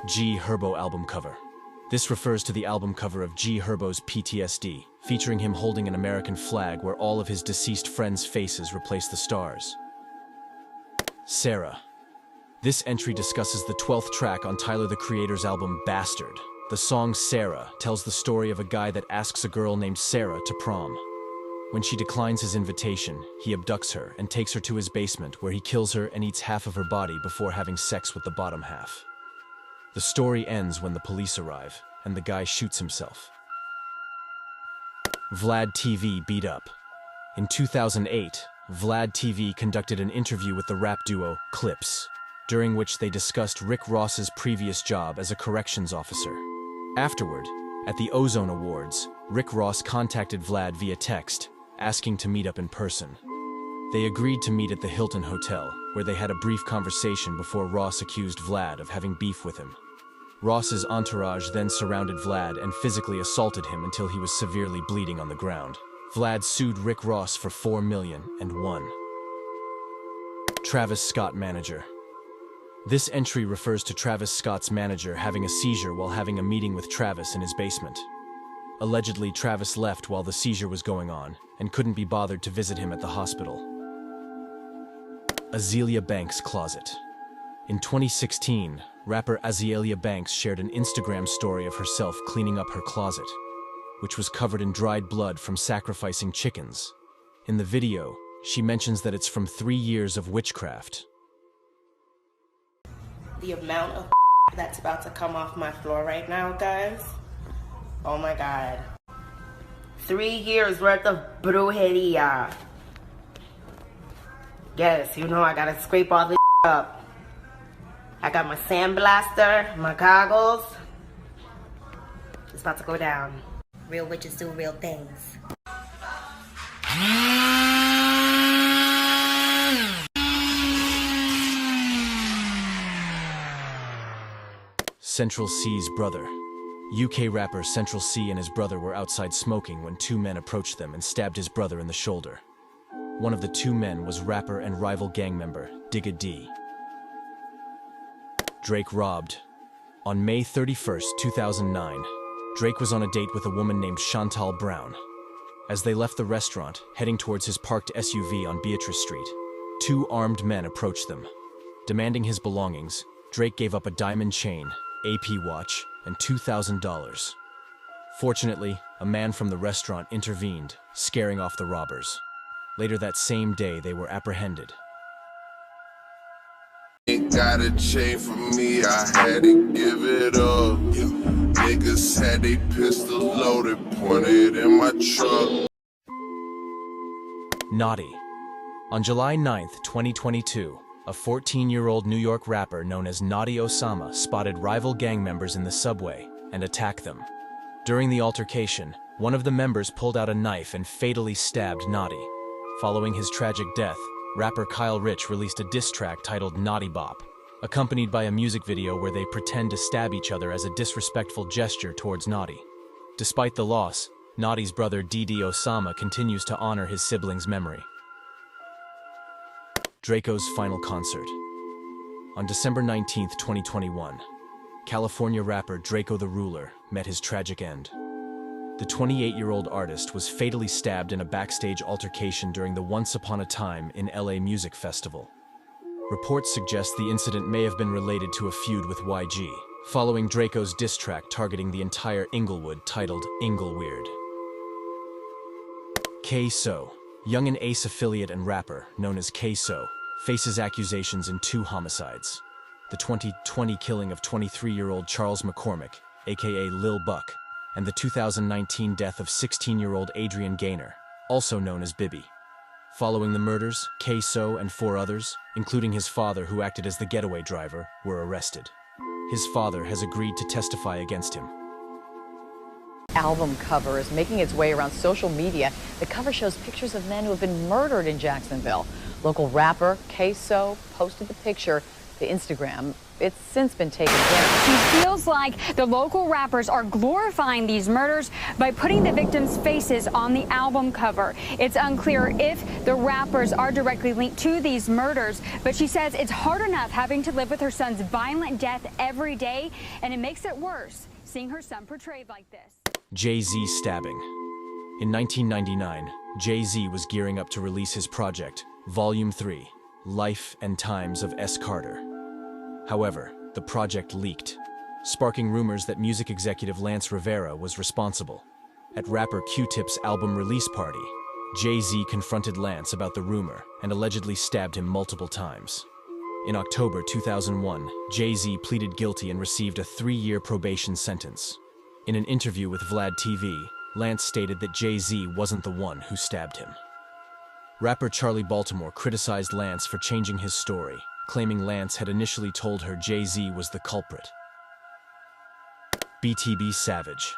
G Herbo album cover. This refers to the album cover of G Herbo's PTSD, featuring him holding an American flag where all of his deceased friends' faces replace the stars. Sarah. This entry discusses the 12th track on Tyler the Creator's album Bastard. The song Sarah tells the story of a guy that asks a girl named Sarah to prom. When she declines his invitation, he abducts her and takes her to his basement where he kills her and eats half of her body before having sex with the bottom half. The story ends when the police arrive and the guy shoots himself. Vlad TV beat up. In 2008, Vlad TV conducted an interview with the rap duo Clips, during which they discussed Rick Ross's previous job as a corrections officer. Afterward, at the Ozone Awards, Rick Ross contacted Vlad via text, asking to meet up in person. They agreed to meet at the Hilton Hotel, where they had a brief conversation before Ross accused Vlad of having beef with him. Ross's entourage then surrounded Vlad and physically assaulted him until he was severely bleeding on the ground. Vlad sued Rick Ross for $4 million and won. Travis Scott manager. This entry refers to Travis Scott's manager having a seizure while having a meeting with Travis in his basement. Allegedly, Travis left while the seizure was going on and couldn't be bothered to visit him at the hospital. Azealia Banks' closet. In 2016, rapper Azealia Banks shared an Instagram story of herself cleaning up her closet, which was covered in dried blood from sacrificing chickens. In the video, she mentions that it's from 3 years of witchcraft. The amount of that's about to come off my floor right now, guys. Oh my God. 3 years worth of brujeria. Yes, you know I gotta scrape all this up. I got my sandblaster, my goggles. It's about to go down. Real witches do real things. Central C's brother. UK rapper Central C and his brother were outside smoking when 2 men approached them and stabbed his brother in the shoulder. One of the 2 men was rapper and rival gang member Digga D. Drake robbed. On May 31, 2009, Drake was on a date with a woman named Chantal Brown. As they left the restaurant, heading towards his parked SUV on Beatrice Street, 2 armed men approached them. Demanding his belongings, Drake gave up a diamond chain, AP watch, and $2,000. Fortunately, a man from the restaurant intervened, scaring off the robbers. Later that same day, they were apprehended. Ain't got a chain for me, I had to give it up. Niggas had they pistol loaded, pointed in my truck. Naughty. On July 9, 2022, a 14-year-old New York rapper known as Naughty Osama spotted rival gang members in the subway and attacked them. During the altercation, one of the members pulled out a knife and fatally stabbed Naughty. Following his tragic death, rapper Kyle Rich released a diss track titled Naughty Bop, accompanied by a music video where they pretend to stab each other as a disrespectful gesture towards Naughty. Despite the loss, Naughty's brother Didi Osama continues to honor his sibling's memory. Draco's final concert. On December 19, 2021, California rapper Draco the Ruler met his tragic end. The 28-year-old artist was fatally stabbed in a backstage altercation during the Once Upon a Time in LA Music Festival. Reports suggest the incident may have been related to a feud with YG, following Draco's diss track targeting the entire Inglewood titled Ingleweird. K-So, Young and Ace affiliate and rapper known as K-So, faces accusations in 2 homicides. The 2020 killing of 23-year-old Charles McCormick, aka Lil Buck, and the 2019 death of 16-year-old Adrian Gaynor, also known as Bibby. Following the murders, K-So and 4 others, including his father who acted as the getaway driver, were arrested. His father has agreed to testify against him. Album cover is making its way around social media. The cover shows pictures of men who have been murdered in Jacksonville. Local rapper K-So posted the picture to Instagram. It's since been taken down. She feels like the local rappers are glorifying these murders by putting the victims' faces on the album cover. It's unclear if the rappers are directly linked to these murders, but she says it's hard enough having to live with her son's violent death every day, and it makes it worse seeing her son portrayed like this. Jay-Z stabbing. In 1999, Jay-Z was gearing up to release his project, Volume 3, Life and Times of S. Carter. However, the project leaked, sparking rumors that music executive Lance Rivera was responsible. At rapper Q-Tip's album release party, Jay-Z confronted Lance about the rumor and allegedly stabbed him multiple times. In October 2001, Jay-Z pleaded guilty and received a 3-year probation sentence. In an interview with Vlad TV, Lance stated that Jay-Z wasn't the one who stabbed him. Rapper Charlie Baltimore criticized Lance for changing his story, claiming Lance had initially told her Jay-Z was the culprit. BTB Savage.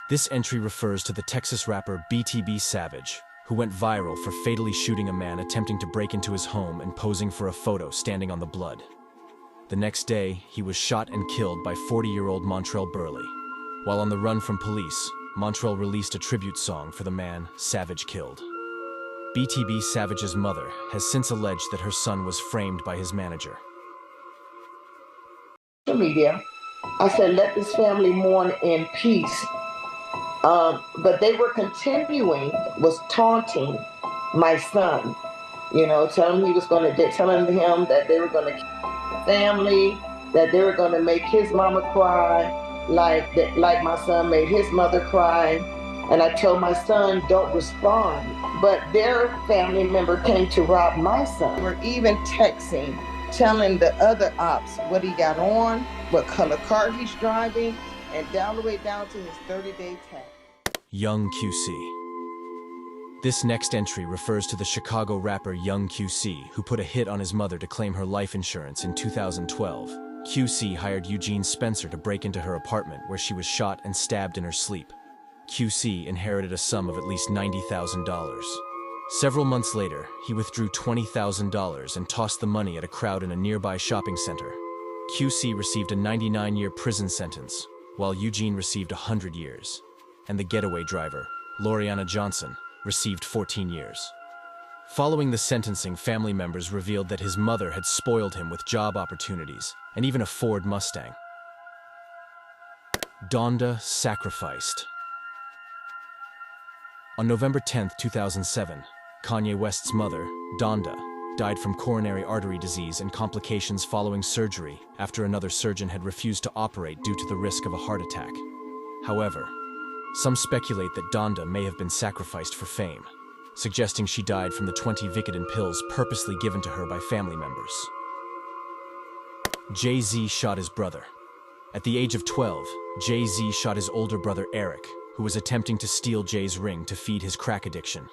This entry refers to the Texas rapper BTB Savage, who went viral for fatally shooting a man attempting to break into his home and posing for a photo standing on the blood. The next day, he was shot and killed by 40-year-old Montrell Burley. While on the run from police, Montrell released a tribute song for the man Savage killed. BTB Savage's mother has since alleged that her son was framed by his manager. Media, I said, let this family mourn in peace. But they were continuing, was taunting my son, telling him telling him that they were going to kill the family, that they were going to make his mama cry, like my son made his mother cry. And I told my son, don't respond. But their family member came to rob my son. We're even texting, telling the other ops what he got on, what color car he's driving, and all the way down to his 30-day tag. Young QC. This next entry refers to the Chicago rapper Young QC, who put a hit on his mother to claim her life insurance in 2012. QC hired Eugene Spencer to break into her apartment where she was shot and stabbed in her sleep. QC inherited a sum of at least $90,000. Several months later, he withdrew $20,000 and tossed the money at a crowd in a nearby shopping center. QC received a 99-year prison sentence, while Eugene received 100 years. And the getaway driver, Loriana Johnson, received 14 years. Following the sentencing, family members revealed that his mother had spoiled him with job opportunities and even a Ford Mustang. Donda sacrificed. On November 10, 2007, Kanye West's mother, Donda, died from coronary artery disease and complications following surgery after another surgeon had refused to operate due to the risk of a heart attack. However, some speculate that Donda may have been sacrificed for fame, suggesting she died from the 20 Vicodin pills purposely given to her by family members. Jay-Z shot his brother. At the age of 12, Jay-Z shot his older brother Eric, who was attempting to steal Jay's ring to feed his crack addiction.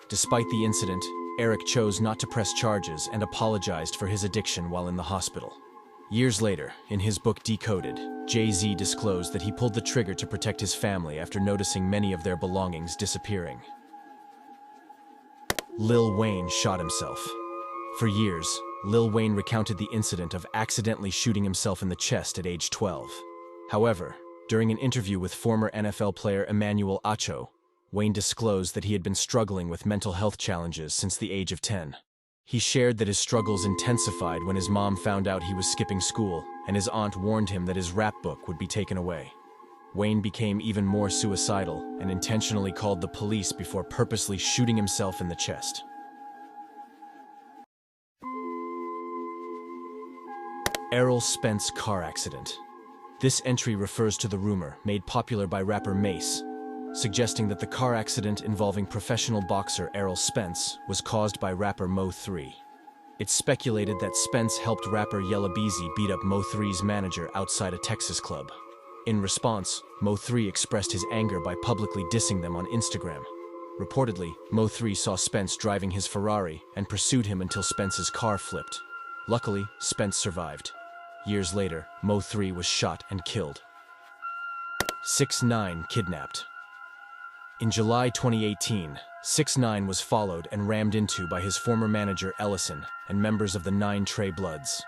Despite the incident, Eric chose not to press charges and apologized for his addiction while in the hospital. Years later, in his book Decoded, Jay-Z disclosed that he pulled the trigger to protect his family after noticing many of their belongings disappearing. Lil Wayne shot himself. For years, Lil Wayne recounted the incident of accidentally shooting himself in the chest at age 12. However, during an interview with former NFL player Emmanuel Acho, Wayne disclosed that he had been struggling with mental health challenges since the age of 10. He shared that his struggles intensified when his mom found out he was skipping school, and his aunt warned him that his rap book would be taken away. Wayne became even more suicidal and intentionally called the police before purposely shooting himself in the chest. Errol Spence car accident. This entry refers to the rumor, made popular by rapper Mace, suggesting that the car accident involving professional boxer Errol Spence was caused by rapper Mo3. It's speculated that Spence helped rapper Yella Beezy beat up Mo3's manager outside a Texas club. In response, Mo3 expressed his anger by publicly dissing them on Instagram. Reportedly, Mo3 saw Spence driving his Ferrari and pursued him until Spence's car flipped. Luckily, Spence survived. Years later, Mo3 was shot and killed. 6ix9ine kidnapped. In July 2018, 6ix9ine was followed and rammed into by his former manager Ellison and members of the 9 Trey Bloods.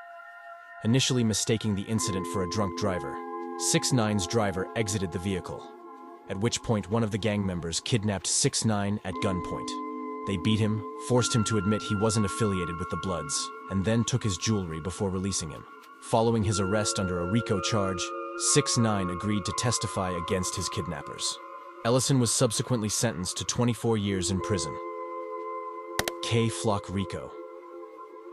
initially mistaking the incident for a drunk driver. 6ix9ine's driver exited the vehicle, at which point one of the gang members kidnapped 6ix9ine at gunpoint. They beat him, forced him to admit he wasn't affiliated with the Bloods, and then took his jewelry before releasing him. Following his arrest under a RICO charge, 6ix9ine agreed to testify against his kidnappers. Ellison was subsequently sentenced to 24 years in prison. K-Flock RICO.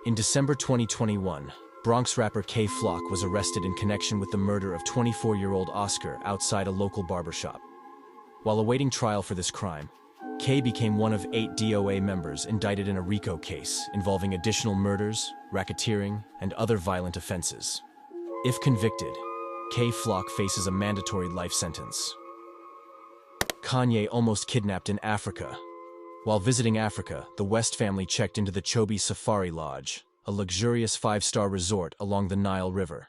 In December 2021, Bronx rapper K-Flock was arrested in connection with the murder of 24-year-old Oscar outside a local barbershop. While awaiting trial for this crime, K became one of 8 DOA members indicted in a RICO case involving additional murders, racketeering, and other violent offenses. If convicted, K-Flock faces a mandatory life sentence. Kanye almost kidnapped in Africa. While visiting Africa, the West family checked into the Chobe Safari Lodge, a luxurious 5-star resort along the Nile River.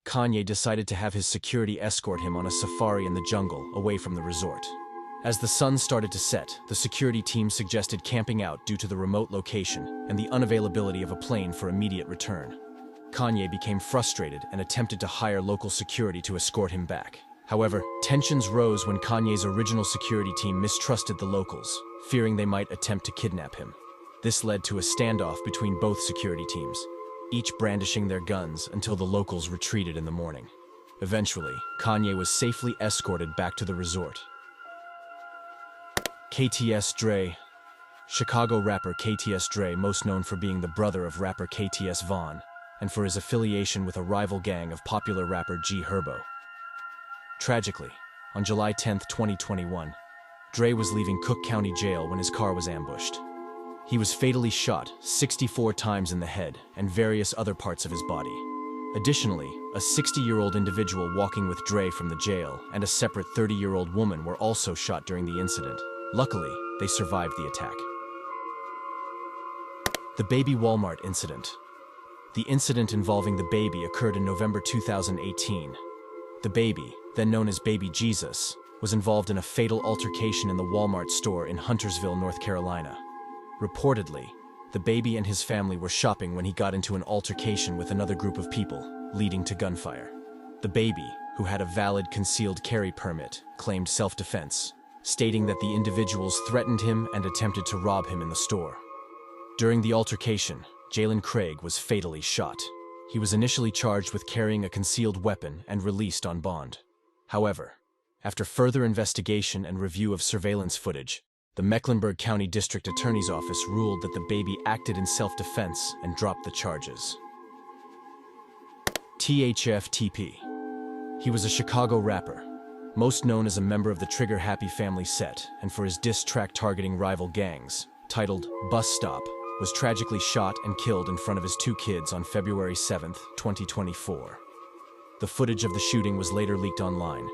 Kanye decided to have his security escort him on a safari in the jungle away from the resort. As the sun started to set, the security team suggested camping out due to the remote location and the unavailability of a plane for immediate return. Kanye became frustrated and attempted to hire local security to escort him back. However, tensions rose when Kanye's original security team mistrusted the locals, fearing they might attempt to kidnap him. This led to a standoff between both security teams, each brandishing their guns until the locals retreated in the morning. Eventually, Kanye was safely escorted back to the resort. KTS Dre. Chicago rapper KTS Dre, most known for being the brother of rapper KTS Vaughn, and for his affiliation with a rival gang of popular rapper G Herbo. Tragically, on July 10, 2021, Dre was leaving Cook County Jail when his car was ambushed. He was fatally shot 64 times in the head and various other parts of his body. Additionally, a 60-year-old individual walking with Dre from the jail and a separate 30-year-old woman were also shot during the incident. Luckily, they survived the attack. The Baby Walmart Incident. The incident involving the baby occurred in November 2018. The baby, then known as Baby Jesus, was involved in a fatal altercation in the Walmart store in Huntersville, North Carolina. Reportedly, the baby and his family were shopping when he got into an altercation with another group of people, leading to gunfire. The baby, who had a valid concealed carry permit, claimed self-defense, stating that the individuals threatened him and attempted to rob him in the store. During the altercation, Jalen Craig was fatally shot. He was initially charged with carrying a concealed weapon and released on bond. However, after further investigation and review of surveillance footage, the Mecklenburg County District Attorney's Office ruled that the baby acted in self-defense and dropped the charges. THF-TP. He was a Chicago rapper, most known as a member of the Trigger Happy family set, and for his diss track targeting rival gangs, titled Bus Stop, was tragically shot and killed in front of his 2 kids on February 7, 2024. The footage of the shooting was later leaked online.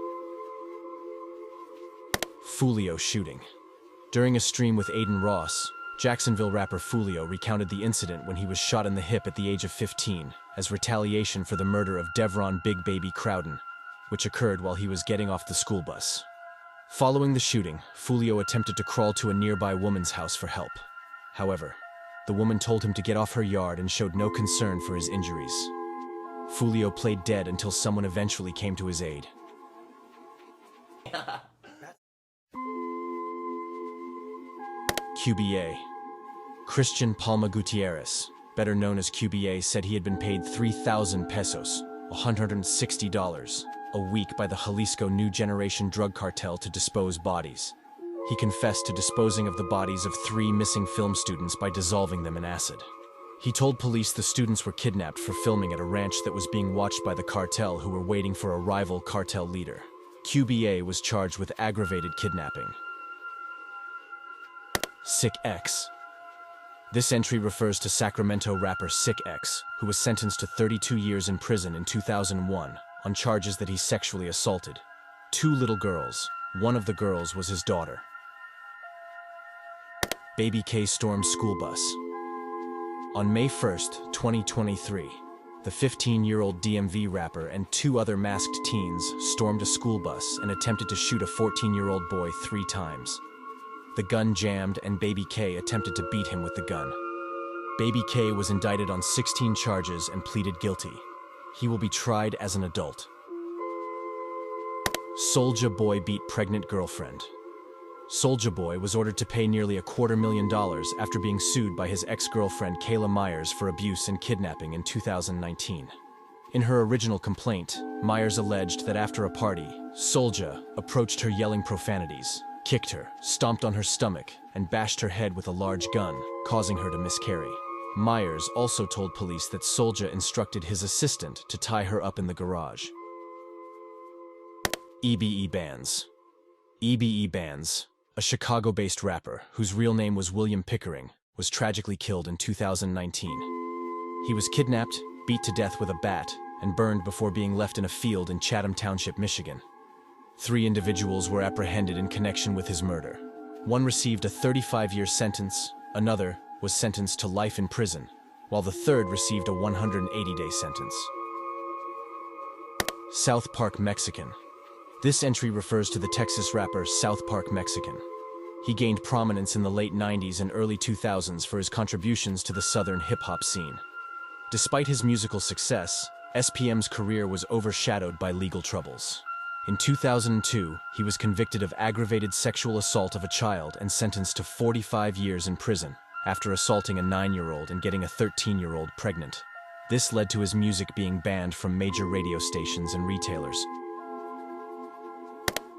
Foolio shooting. During a stream with Aiden Ross, Jacksonville rapper Foolio recounted the incident when he was shot in the hip at the age of 15 as retaliation for the murder of Devron Big Baby Crowden, which occurred while he was getting off the school bus. Following the shooting, Foolio attempted to crawl to a nearby woman's house for help. However, the woman told him to get off her yard and showed no concern for his injuries. Foolio played dead until someone eventually came to his aid. QBA. Christian Palma Gutierrez, better known as QBA, said he had been paid 3,000 pesos, $160, a week by the Jalisco New Generation drug cartel to dispose bodies. He confessed to disposing of the bodies of 3 missing film students by dissolving them in acid. He told police the students were kidnapped for filming at a ranch that was being watched by the cartel, who were waiting for a rival cartel leader. QBA was charged with aggravated kidnapping. Sick X. This entry refers to Sacramento rapper Sick X, who was sentenced to 32 years in prison in 2001 on charges that he sexually assaulted 2 little girls. One of the girls was his daughter. Baby K stormed school bus. On May 1st, 2023, the 15-year-old DMV rapper and 2 other masked teens stormed a school bus and attempted to shoot a 14-year-old boy 3 times. The gun jammed and Baby K attempted to beat him with the gun. Baby K was indicted on 16 charges and pleaded guilty. he will be tried as an adult. Soulja Boy beat pregnant girlfriend. Soulja Boy was ordered to pay nearly $250,000 after being sued by his ex-girlfriend Kayla Myers for abuse and kidnapping in 2019. In her original complaint, Myers alleged that after a party, Soulja approached her yelling profanities, kicked her, stomped on her stomach, and bashed her head with a large gun, causing her to miscarry. Myers also told police that Soulja instructed his assistant to tie her up in the garage. EBE Bands. EBE Bands, a Chicago-based rapper whose real name was William Pickering, was tragically killed in 2019. He was kidnapped, beat to death with a bat, and burned before being left in a field in Chatham Township, Michigan. 3 individuals were apprehended in connection with his murder. One received a 35-year sentence, another was sentenced to life in prison, while the third received a 180-day sentence. South Park Mexican. This entry refers to the Texas rapper South Park Mexican. He gained prominence in the late 90s and early 2000s for his contributions to the southern hip-hop scene. Despite his musical success, SPM's career was overshadowed by legal troubles. In 2002, he was convicted of aggravated sexual assault of a child and sentenced to 45 years in prison after assaulting a 9-year-old and getting a 13-year-old pregnant. This led to his music being banned from major radio stations and retailers.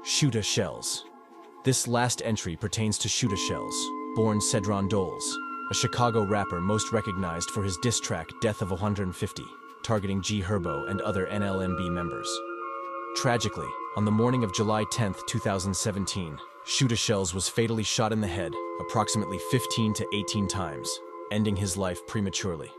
Shoota Shells. This last entry pertains to Shoota Shells, born Cedron Doles, a Chicago rapper most recognized for his diss track Death of 150, targeting G Herbo and other NLMB members. Tragically, on the morning of July 10, 2017, Shoota Shells was fatally shot in the head approximately 15 to 18 times, ending his life prematurely.